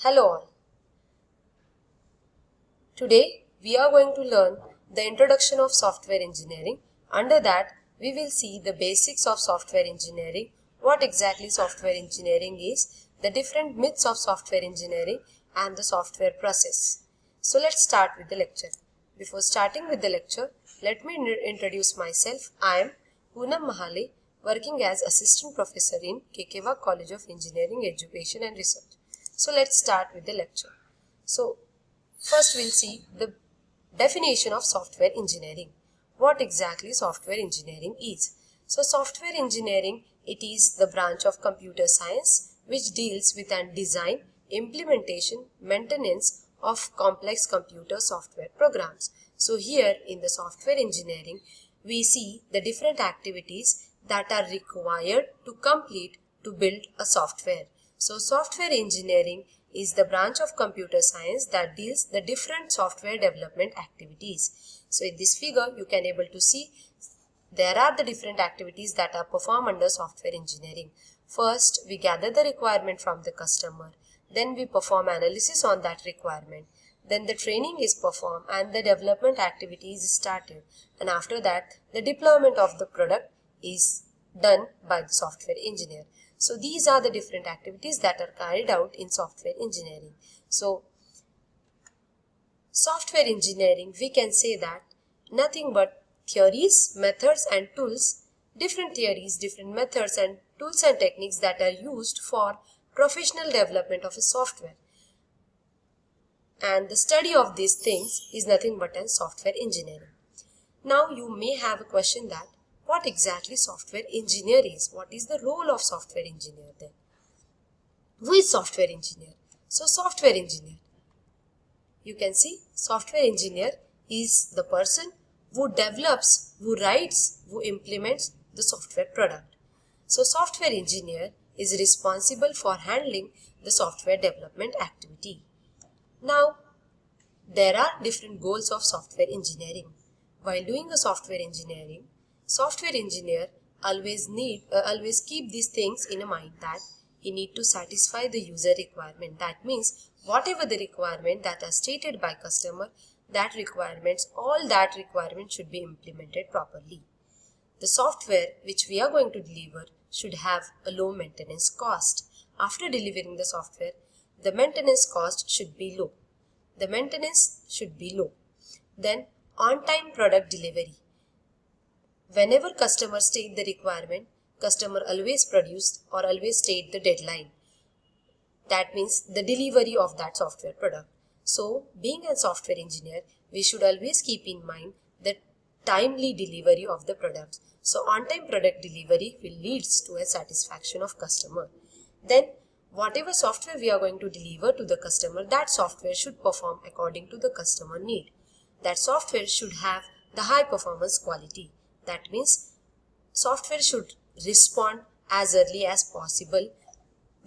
Hello all. Today we are going to learn the introduction of software engineering. Under that we will see the basics of software engineering, what exactly software engineering is, the different myths of software engineering and the software process. So let's start with the lecture. Before starting with the lecture, let me introduce myself. I am Poonam Mahale, working as Assistant Professor in Kekewa College of Engineering, Education and Research. So let's start with the lecture. So first we'll see the definition of software engineering. What exactly software engineering is? So software engineering, it is the branch of computer science which deals with and design, implementation, maintenance of complex computer software programs. So here in the software engineering, we see the different activities that are required to complete to build a software. So software engineering is the branch of computer science that deals the different software development activities. So in this figure you can able to see there are the different activities that are performed under software engineering. First, we gather the requirement from the customer. Then we perform analysis on that requirement. Then the training is performed and the development activity is started. And after that, the deployment of the product is done by the software engineer. So these are the different activities that are carried out in software engineering. So software engineering, we can say that nothing but theories, methods and tools, different theories, different methods and tools and techniques that are used for professional development of a software. And the study of these things is nothing but an software engineering. Now you may have a question that what exactly software engineer is? What is the role of software engineer then? Who is software engineer? So software engineer, you can see software engineer is the person who develops, who writes, who implements the software product. So software engineer is responsible for handling the software development activity. Now there are different goals of software engineering. While doing a software engineer always keep these things in mind that he need to satisfy the user requirement. That means whatever the requirement that are stated by customer, all that requirements should be implemented properly. The software which we are going to deliver should have a low maintenance cost. After delivering the software, the maintenance cost should be low. Then on-time product delivery. Whenever customer state the requirement, customer always produced or always state the deadline. That means the delivery of that software product. So being a software engineer, we should always keep in mind the timely delivery of the products. So on-time product delivery will leads to a satisfaction of customer. Then whatever software we are going to deliver to the customer, that software should perform according to the customer need. That software should have the high performance quality. That means software should respond as early as possible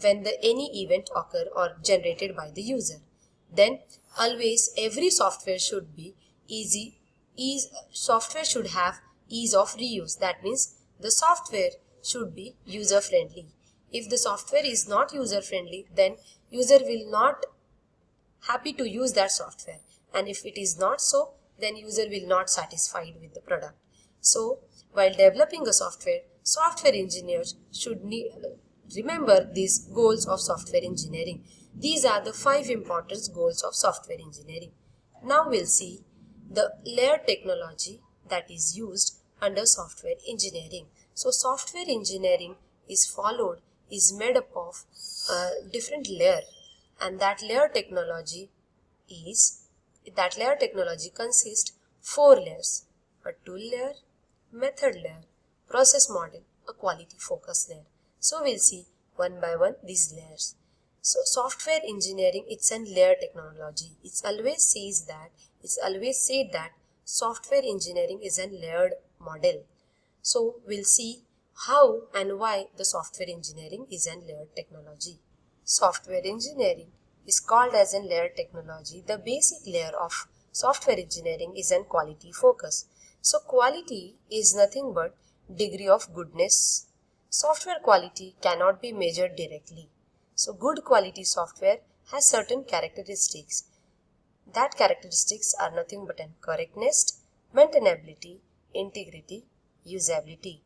when any event occur or generated by the user. Then always every software should be software should have ease of reuse. That means the software should be user friendly. If the software is not user friendly, then user will not happy to use that software, and if it is not so, then user will not satisfied with the product. So while developing a software engineers should remember these goals of software engineering. These are the 5 important goals of software engineering. Now we'll see the layer technology that is used under software engineering. So software engineering is made up of different layer, and that layer technology consists 4 layers: a tool layer, method layer, process model, a quality focus layer. So we'll see one by one these layers. So software engineering, it's a layer technology. It's always said that software engineering is a layered model. So we'll see how and why the software engineering is a layered technology. Software engineering is called as a layered technology. The basic layer of software engineering is a quality focus. So quality is nothing but degree of goodness. Software quality cannot be measured directly. So good quality software has certain characteristics. That characteristics are nothing but correctness, maintainability, integrity, usability.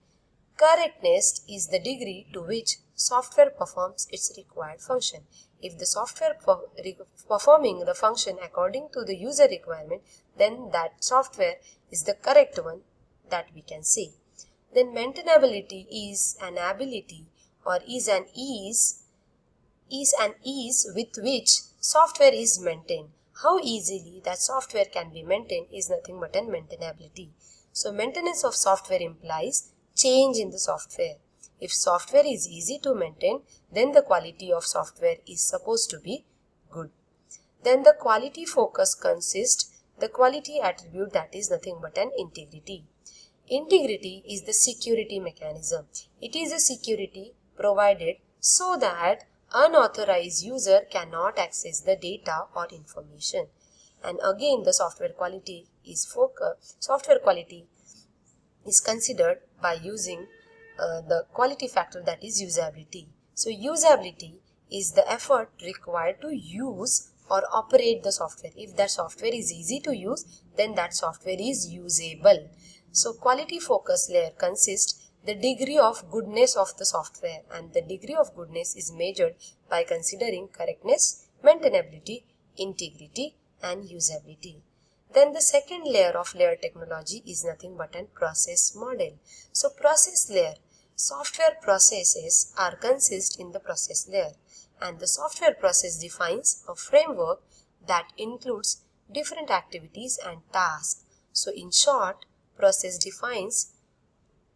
Correctness is the degree to which software performs its required function. If the software performing the function according to the user requirement, then that software is the correct one that we can say. Then maintainability is an ability or is an ease with which software is maintained. How easily that software can be maintained is nothing but an maintainability. So maintenance of software implies change in the software. If software is easy to maintain, then the quality of software is supposed to be good. Then the quality focus consists the quality attribute that is nothing but an integrity. Integrity is the security mechanism. It is a security provided so that unauthorized user cannot access the data or information. And again, the software quality is considered by using the quality factor that is usability. So usability is the effort required to use or operate the software. If that software is easy to use, then that software is usable. So quality focus layer consists the degree of goodness of the software, and the degree of goodness is measured by considering correctness, maintainability, integrity and usability. Then the second layer of layer technology is nothing but a process model. So process layer, software processes are consist in the process layer, and the software process defines a framework that includes different activities and tasks. So in short, process defines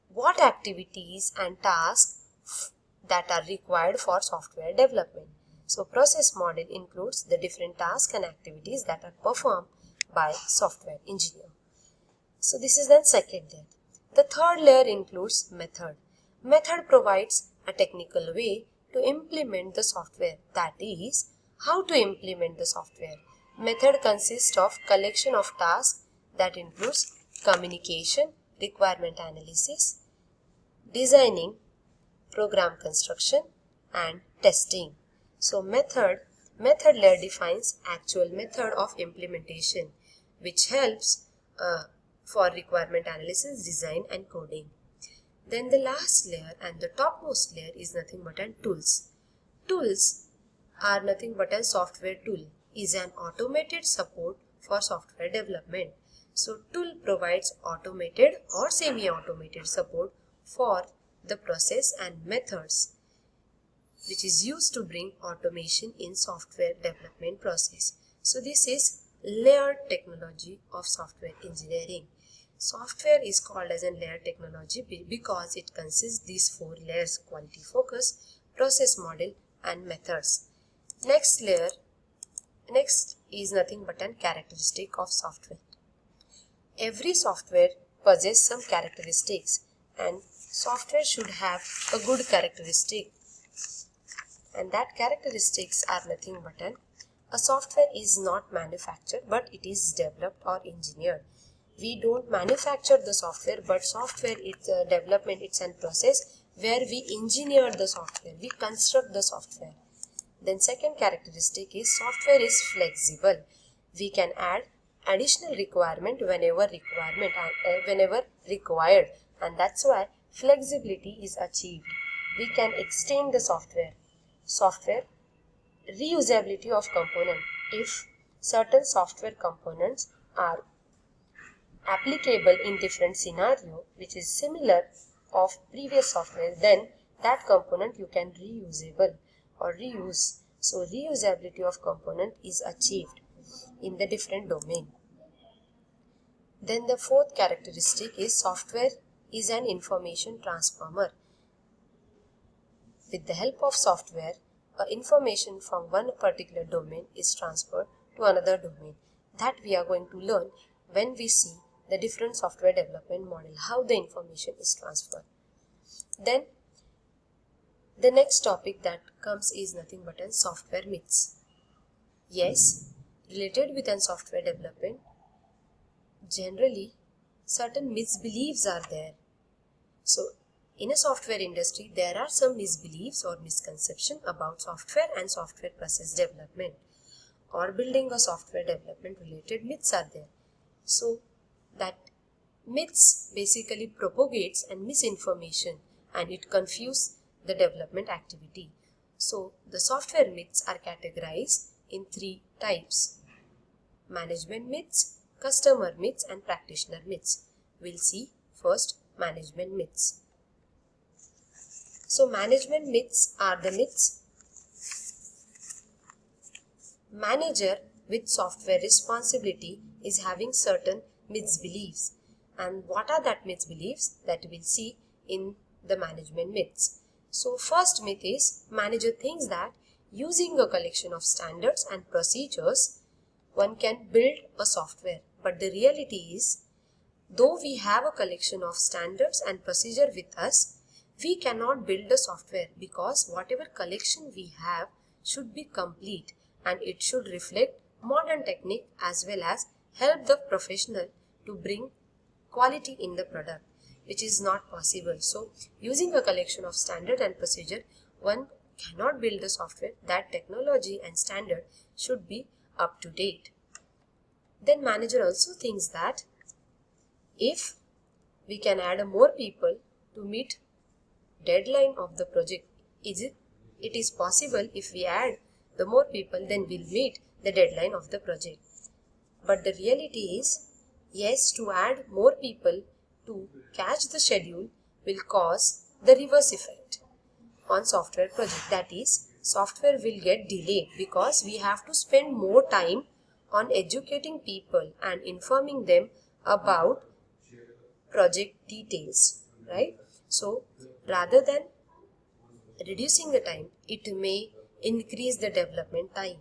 what activities and tasks that are required for software development. So process model includes the different tasks and activities that are performed by software engineer. So this is the second layer. The third layer includes method. Method provides a technical way to implement the software, that is, how to implement the software. Method consists of collection of tasks that includes communication, requirement analysis, designing, program construction and testing. So method layer defines actual method of implementation, which helps for requirement analysis, design and coding. Then the last layer and the topmost layer is nothing but tools. Tools are nothing but a software tool, is an automated support for software development. So tool provides automated or semi-automated support for the process and methods, which is used to bring automation in software development process. So this is layered technology of software engineering. Software is called as a layered technology because it consists these four layers: quality focus, process model and methods. Next is nothing but a characteristic of software. Every software possesses some characteristics, and software should have a good characteristic, and that characteristics are nothing but a software is not manufactured, but it is developed or engineered. We don't manufacture the software, but software it's a development, it's a process where we engineer the software, we construct the software. Then second characteristic is software is flexible. We can add additional requirement whenever required, and that's why flexibility is achieved. We can extend the software. Reusability of component. If certain software components are applicable in different scenario which is similar of previous software, then that component you can reusable or reuse. So reusability of component is achieved in the different domain. Then the fourth characteristic is software is an information transformer. With the help of software, information from one particular domain is transferred to another domain. That we are going to learn when we see the different software development model, how the information is transferred. Then the next topic that comes is nothing but software myths. Yes, related with software development, generally certain misbeliefs are there. So in a software industry, there are some misbeliefs or misconceptions about software and software process development, or building a software development related myths are there. So that myths basically propagates and misinformation, and it confuses the development activity. So the software myths are categorized in 3 types: management myths, customer myths, and practitioner myths. We'll see first management myths. So management myths are the myths: manager with software responsibility is having certain misbeliefs. And what are that misbeliefs? That we'll see in the management myths. So first myth is, manager thinks that using a collection of standards and procedures one can build a software. But the reality is, though we have a collection of standards and procedure with us, we cannot build a software, because whatever collection we have should be complete and it should reflect modern technique as well as help the professional to bring quality in the product, which is not possible. So using a collection of standard and procedure, one cannot build the software. That technology and standard should be up to date. Then manager also thinks that if we can add more people to meet deadline of the project, it is possible. If we add the more people, then we'll meet the deadline of the project. But the reality is, yes, to add more people to catch the schedule will cause the reverse effect on software project. That is, software will get delayed because we have to spend more time on educating people and informing them about project details, right? So rather than reducing the time, it may increase the development time.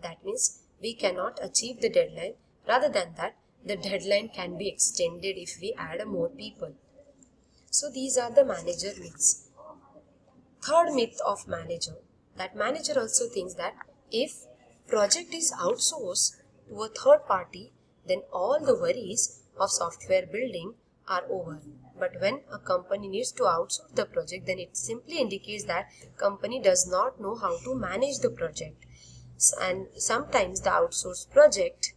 That means we cannot achieve the deadline. Rather than that, the deadline can be extended if we add more people. So these are the manager myths. Third myth of manager, that manager also thinks that if project is outsourced to a third party, then all the worries of software building are over. But when a company needs to outsource the project, then it simply indicates that company does not know how to manage the project. And sometimes the outsourced project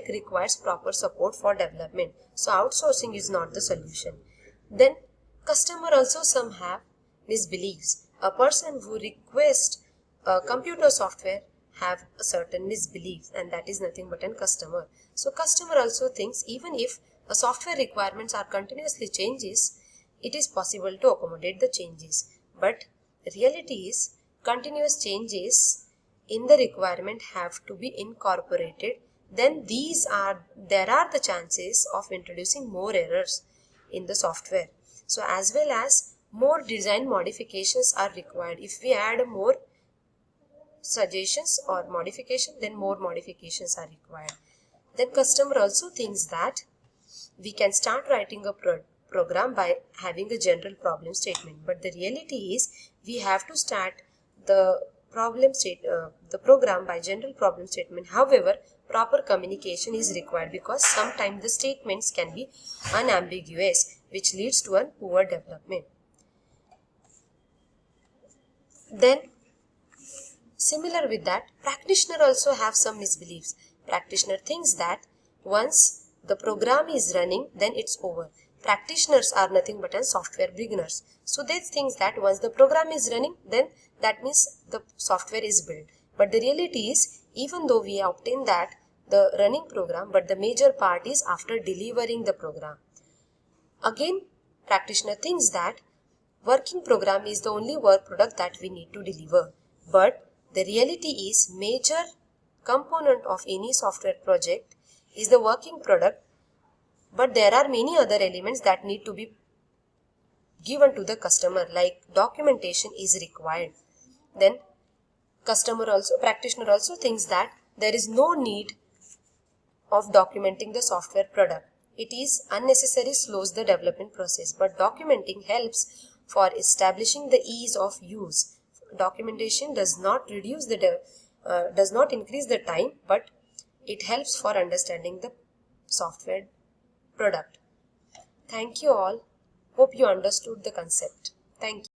requires proper support for development. So outsourcing is not the solution. Then customer also some have misbeliefs. A person who requests a computer software have a certain misbelief, and that is nothing but a customer. So customer also thinks even if a software requirements are continuously changes, it is possible to accommodate the changes. But the reality is, continuous changes in the requirement have to be incorporated. Then there are the chances of introducing more errors in the software. So as well as more design modifications are required. If we add more suggestions or modification, then more modifications are required. Then customer also thinks that we can start writing a program by having a general problem statement. But the reality is, we have to start the program by general problem statement. However, proper communication is required because sometimes the statements can be unambiguous, which leads to a poor development. Then similar with that, practitioner also have some misbeliefs. Practitioner thinks that once the program is running, then it's over. Practitioners are nothing but software beginners. So they think that once the program is running, then that means the software is built. But the reality is, even though we obtain that the running program, but the major part is after delivering the program. Again, practitioner thinks that working program is the only work product that we need to deliver. But the reality is, major component of any software project is the working product, but there are many other elements that need to be given to the customer, like documentation is required. Then practitioner also thinks that there is no need of documenting the software product. It is unnecessary, slows the development process, but documenting helps for establishing the ease of use. Documentation does not increase the time, but it helps for understanding the software product. Thank you all. Hope you understood the concept. Thank you.